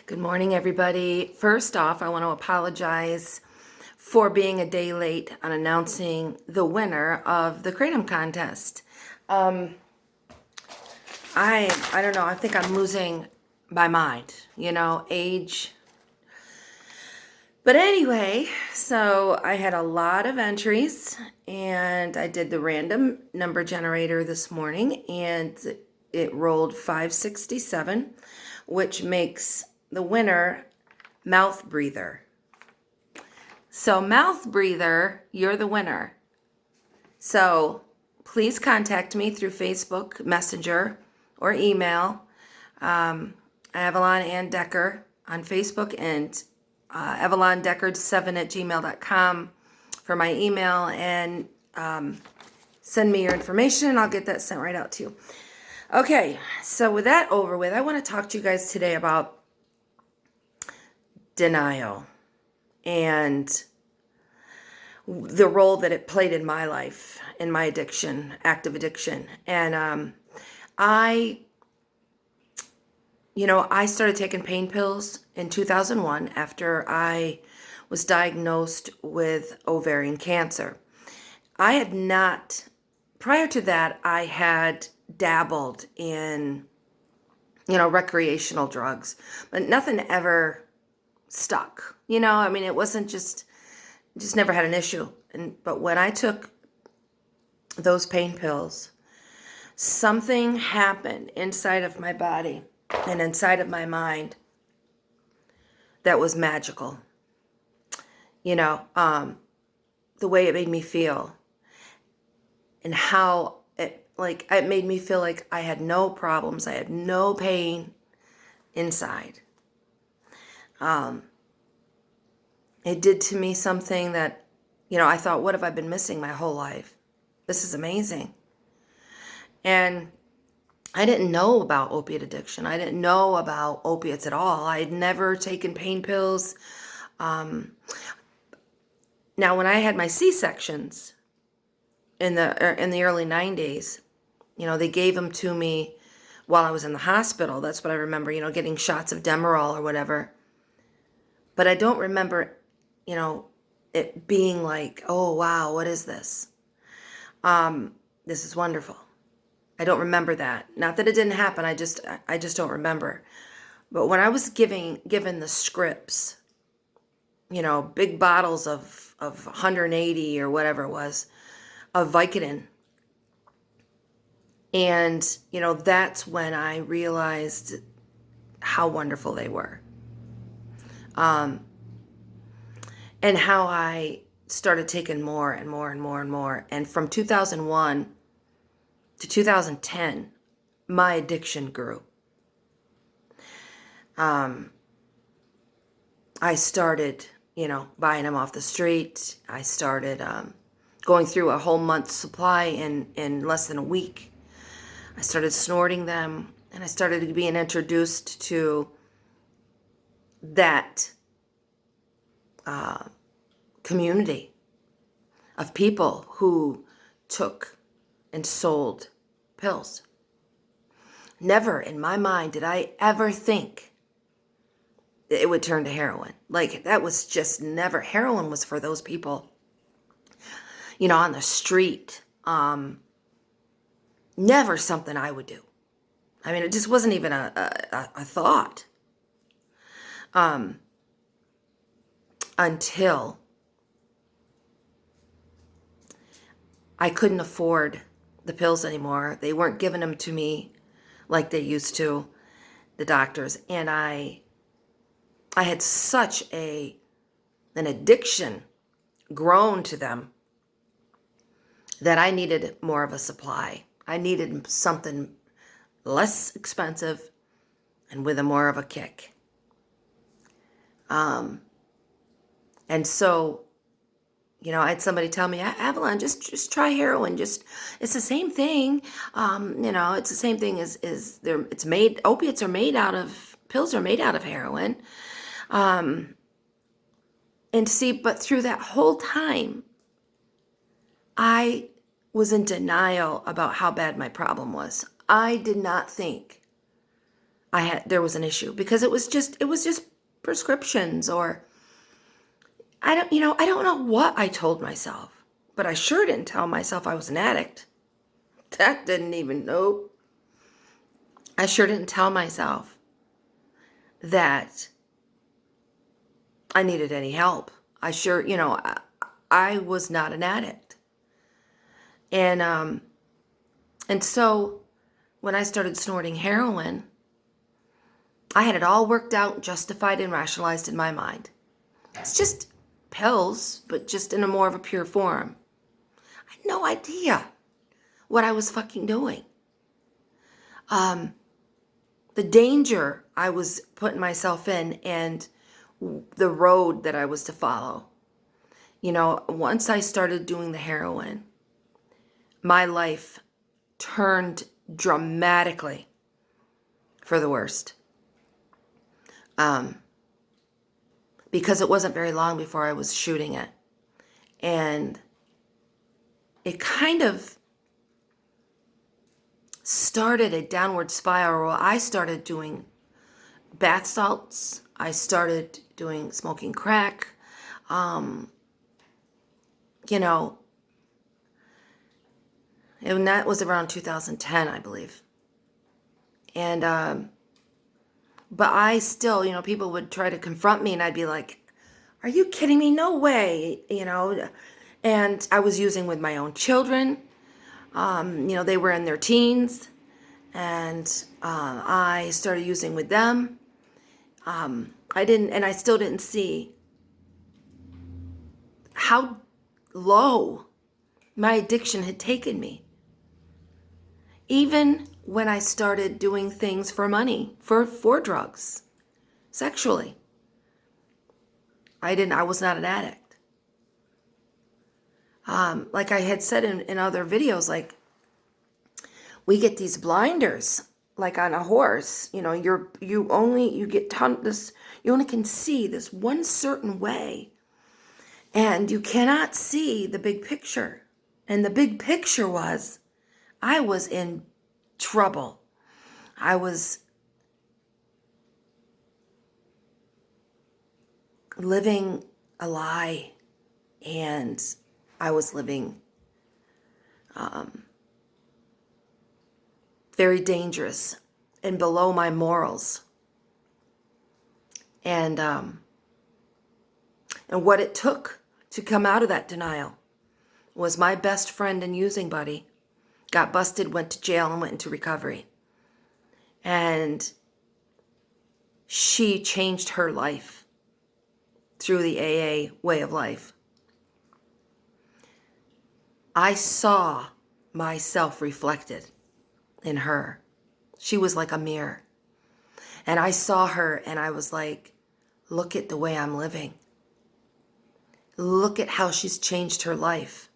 Good morning, everybody. First off, I want to apologize for being a day late on announcing the winner of the Kratom contest. I don't know. I think I'm losing my mind. Age. But anyway, so I had a lot of entries, and I did the random number generator this morning, and it rolled 567, which makes the winner Mouth Breather. So Mouth Breather, you're the winner. So please contact me through Facebook Messenger or email. AvalonDecker on Facebook and AvalonDecker7@gmail.com for my email, and send me your information and I'll get that sent right out to you. Okay, so with that over with, I want to talk to you guys today about denial and the role that it played in my life, in my addiction, active addiction. And I started taking pain pills in 2001 after I was diagnosed with ovarian cancer. I had not, prior to that, I had dabbled in, recreational drugs, but nothing ever stuck. It wasn't just never had an issue. But when I took those pain pills, something happened inside of my body and inside of my mind that was magical. The way it made me feel and how it made me feel like I had no problems. I had no pain inside. It did to me something that, I thought, what have I been missing my whole life? This is amazing. And I didn't know about opiate addiction. I didn't know about opiates at all. I had never taken pain pills. Now, when I had my C-sections in the early 90s, they gave them to me while I was in the hospital. That's what I remember, getting shots of Demerol or whatever. But I don't remember, it being like, oh, wow, what is this? This is wonderful. I don't remember that. Not that it didn't happen. I just don't remember. But when I was given the scripts, big bottles of 180 or whatever it was of Vicodin, and that's when I realized how wonderful they were, and how I started taking more and more and more and more. And from 2001 to 2010, my addiction grew. I started, buying them off the street. I started going through a whole month's supply in less than a week. I started snorting them, and I started being introduced to that community of people who took and sold pills. Never in my mind did I ever think it would turn to heroin. That was just never. Heroin was for those people, on the street. Never something I would do. It just wasn't even a thought. Until I couldn't afford the pills anymore. They weren't giving them to me like they used to, the doctors. And I had such an addiction grown to them that I needed more of a supply. I needed something less expensive and with a more of a kick. And so, I had somebody tell me, Avalon, just try heroin. It's the same thing. It's the same thing as opiates are made out of, pills are made out of heroin. And see, but through that whole time, I was in denial about how bad my problem was. I did not think there was an issue, because it was just prescriptions, or I don't know what I told myself, but I sure didn't tell myself I was an addict. That didn't even know. I sure didn't tell myself that I needed any help. I sure, I was not an addict. And so when I started snorting heroin, I had it all worked out, justified, and rationalized in my mind. It's just pills, but just in a more of a pure form. I had no idea what I was fucking doing. The danger I was putting myself in, and the road that I was to follow. Once I started doing the heroin, my life turned dramatically for the worst. Because it wasn't very long before I was shooting it. And it kind of started a downward spiral. I started doing bath salts. I started doing smoking crack. And that was around 2010, I believe. And but I still, people would try to confront me, and I'd be like, "Are you kidding me? No way!" And I was using with my own children. They were in their teens, and I started using with them. I still didn't see how low my addiction had taken me. Even when I started doing things for money, for drugs, sexually, I was not an addict. Like I had said in other videos, like, we get these blinders, like on a horse. You only can see this one certain way, and you cannot see the big picture. And the big picture was, I was in trouble. I was living a lie, and I was living very dangerous and below my morals. And what it took to come out of that denial was my best friend and using buddy got busted, went to jail, and went into recovery. And she changed her life through the AA way of life. I saw myself reflected in her. She was like a mirror. And I saw her, and I was like, look at the way I'm living. Look at how she's changed her life.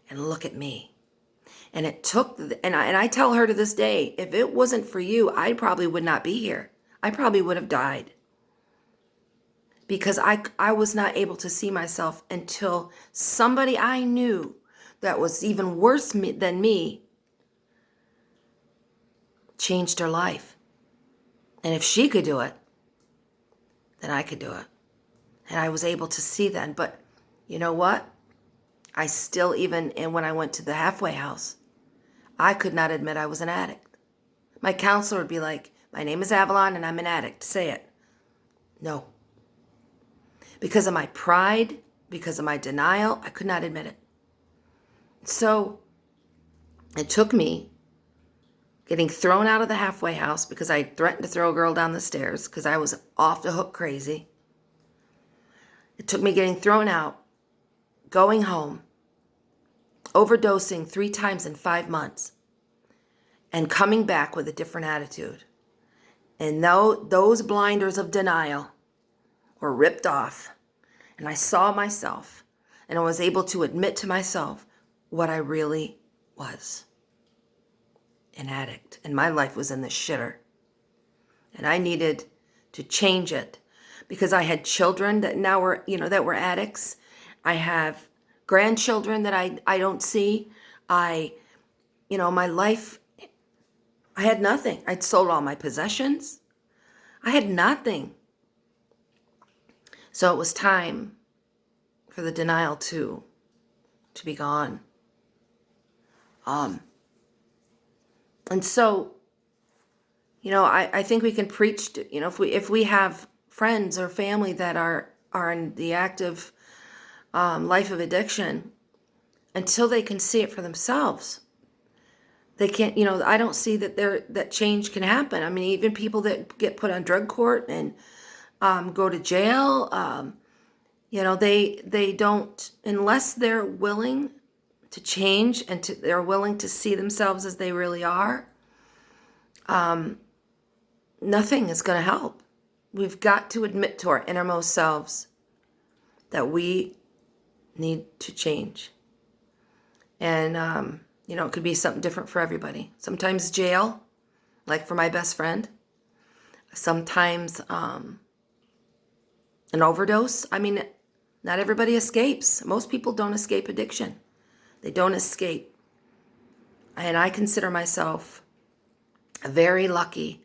And look at me. And it took, and I tell her to this day, if it wasn't for you, I probably would not be here. I probably would have died. Because I was not able to see myself until somebody I knew that was even worse than me changed her life. And if she could do it, then I could do it. And I was able to see then. But you know what? I still, and when I went to the halfway house, I could not admit I was an addict. My counselor would be like, my name is Avalon and I'm an addict. Say it. No. Because of my pride, because of my denial, I could not admit it. So it took me getting thrown out of the halfway house because I threatened to throw a girl down the stairs because I was off the hook crazy. It took me getting thrown out, going home, overdosing 3 times in 5 months, and coming back with a different attitude. And those blinders of denial were ripped off, and I saw myself, and I was able to admit to myself what I really was. An addict. And my life was in the shitter. And I needed to change it because I had children that now were, that were addicts. I have grandchildren that I don't see. My life, I had nothing. I'd sold all my possessions. I had nothing. So it was time for the denial to be gone. And so, I think we can preach to, if we have friends or family that are in the active life of addiction, until they can see it for themselves, they can't, I don't see that change can happen. I mean, even people that get put on drug court and go to jail, they don't, unless they're willing to change and they're willing to see themselves as they really are, nothing is going to help. We've got to admit to our innermost selves that we need to change. And, it could be something different for everybody. Sometimes jail, like for my best friend. Sometimes an overdose. I mean, not everybody escapes. Most people don't escape addiction. They don't escape. And I consider myself very lucky.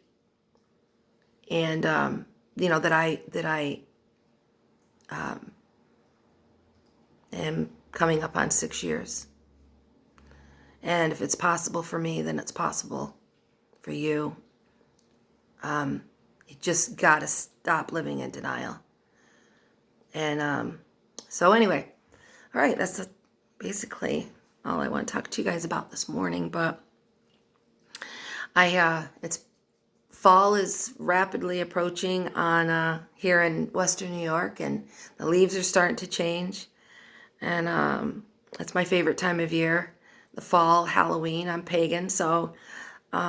And, that I am coming up on 6 years. And if it's possible for me, then it's possible for you. You just got to stop living in denial. And so anyway, all right, that's basically all I want to talk to you guys about this morning. But it's fall is rapidly approaching on here in Western New York, and the leaves are starting to change. And it's my favorite time of year. The fall, Halloween. I'm pagan, so we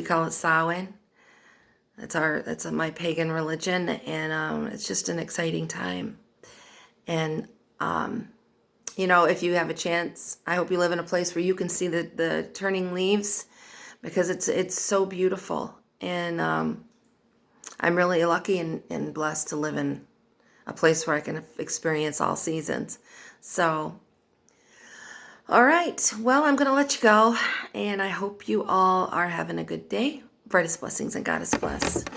call it Samhain. That's my pagan religion, and it's just an exciting time. And if you have a chance, I hope you live in a place where you can see the turning leaves, because it's so beautiful. And I'm really lucky and blessed to live in a place where I can experience all seasons. So, all right. Well, I'm going to let you go, and I hope you all are having a good day. Brightest blessings, and God is blessed.